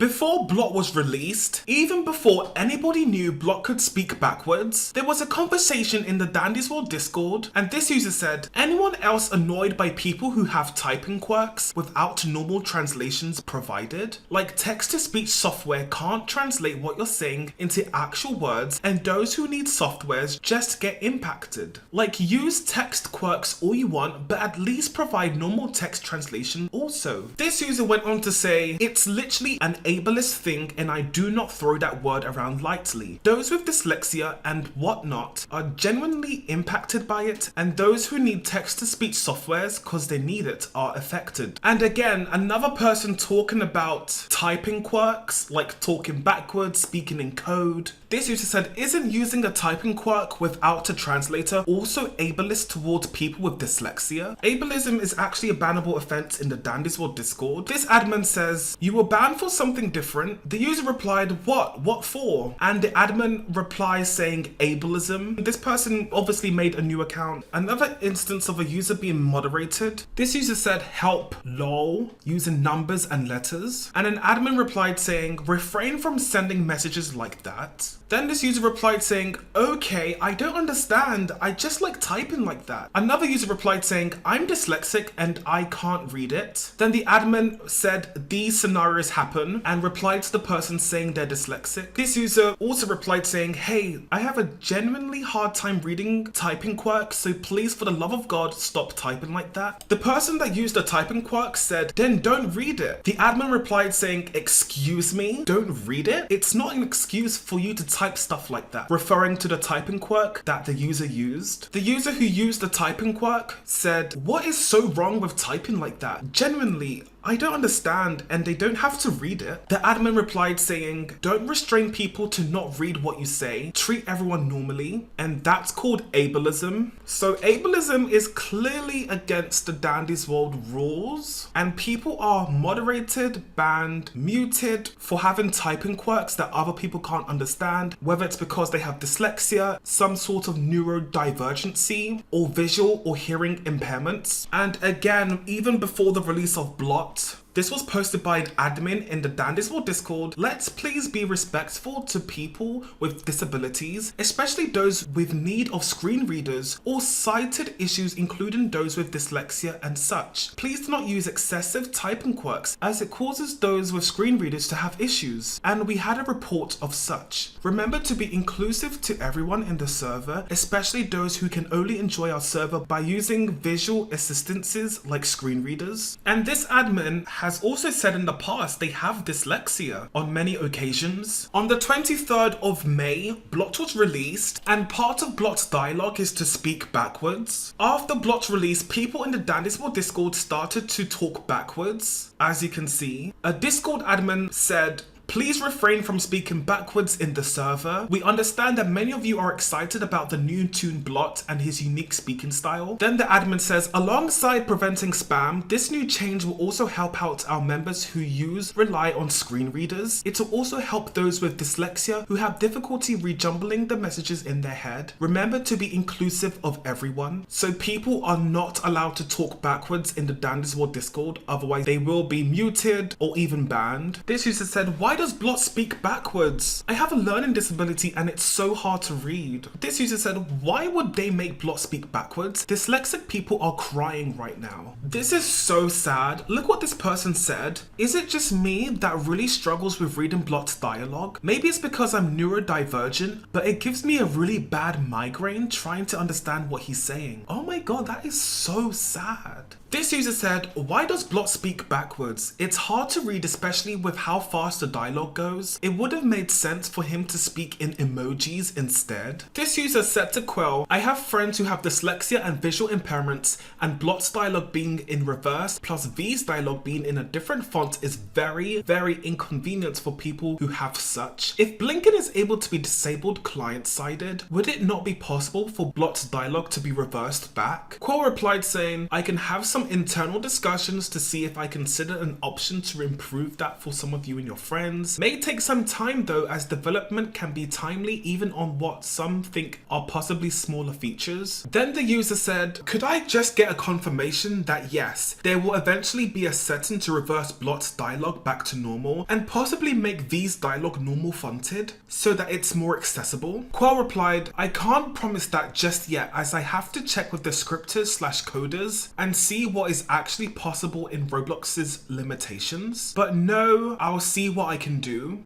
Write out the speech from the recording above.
Before Blot was released, even before anybody knew Blot could speak backwards, there was a conversation in the Dandy's World Discord, and this user said, anyone else annoyed by people who have typing quirks without normal translations provided? Like text-to-speech software can't translate what you're saying into actual words, and those who need softwares just get impacted. Like, use text quirks all you want, but at least provide normal text translation also. This user went on to say, it's literally an ableist thing and I do not throw that word around lightly. Those with dyslexia and whatnot are genuinely impacted by it, and those who need text-to-speech softwares because they need it are affected. And again, another person talking about typing quirks, like talking backwards, speaking in code. This user said, isn't using a typing quirk without a translator also ableist towards people with dyslexia? Ableism is actually a bannable offense in the Dandy's World Discord. This admin says, you were banned for something different. The user replied, what? What for? And the admin replies saying ableism. This person obviously made a new account. Another instance of a user being moderated. This user said, help, lol, using numbers and letters. And an admin replied saying, refrain from sending messages like that. Then this user replied saying, okay, I don't understand. I just like typing like that. Another user replied saying, I'm dyslexic and I can't read it. Then the admin said, these scenarios happen, and replied to the person saying they're dyslexic. This user also replied saying, hey, I have a genuinely hard time reading typing quirks, so please, for the love of God, stop typing like that. The person that used the typing quirk said, then don't read it. The admin replied saying, excuse me, don't read it? It's not an excuse for you to type stuff like that, referring to the typing quirk that the user used. The user who used the typing quirk said, what is so wrong with typing like that? Genuinely, I don't understand, and they don't have to read it. The admin replied saying, don't restrain people to not read what you say, treat everyone normally, and that's called ableism. So ableism is clearly against the Dandy's World rules, and people are moderated, banned, muted for having typing quirks that other people can't understand, whether it's because they have dyslexia, some sort of neurodivergency, or visual or hearing impairments. And again, even before the release of Blot, this was posted by an admin in the Dandy's World Discord. Let's please be respectful to people with disabilities, especially those with need of screen readers or sighted issues, including those with dyslexia and such. Please do not use excessive typing quirks, as it causes those with screen readers to have issues, and we had a report of such. Remember to be inclusive to everyone in the server, especially those who can only enjoy our server by using visual assistances like screen readers. And this admin has also said in the past they have dyslexia on many occasions. On the 23rd of May, Blot was released, and part of Blot's dialogue is to speak backwards. After Blot's release, people in the Dandy's World Discord started to talk backwards, as you can see. A Discord admin said, please refrain from speaking backwards in the server. We understand that many of you are excited about the new Toon Blot and his unique speaking style. Then the admin says, alongside preventing spam, this new change will also help out our members who rely on screen readers. It will also help those with dyslexia who have difficulty rejumbling the messages in their head. Remember to be inclusive of everyone. So people are not allowed to talk backwards in the Dandy's World Discord, otherwise they will be muted or even banned. This user said, why does Blot speak backwards? I have a learning disability and it's so hard to read. This user said, why would they make Blot speak backwards? Dyslexic people are crying right now. This is so sad. Look what this person said. Is it just me that really struggles with reading Blot's dialogue? Maybe it's because I'm neurodivergent, but it gives me a really bad migraine trying to understand what he's saying. Oh my god, that is so sad. This user said, why does Blot speak backwards? It's hard to read, especially with how fast the dialogue goes. It would have made sense for him to speak in emojis instead. This user said to Qwel, I have friends who have dyslexia and visual impairments, and Blot's dialogue being in reverse plus V's dialogue being in a different font is very, very inconvenient for people who have such. If Blinken is able to be disabled client-sided, would it not be possible for Blot's dialogue to be reversed back? Qwel replied saying, I can have some some internal discussions to see if I consider an option to improve that for some of you and your friends. May take some time though, as development can be timely even on what some think are possibly smaller features. Then the user said, could I just get a confirmation that yes, there will eventually be a setting to reverse Blot's dialogue back to normal and possibly make V's dialogue normal fonted so that it's more accessible? Qwel replied, I can't promise that just yet, as I have to check with the scripters/coders and see what is actually possible in Roblox's limitations. But no, I'll see what I can do.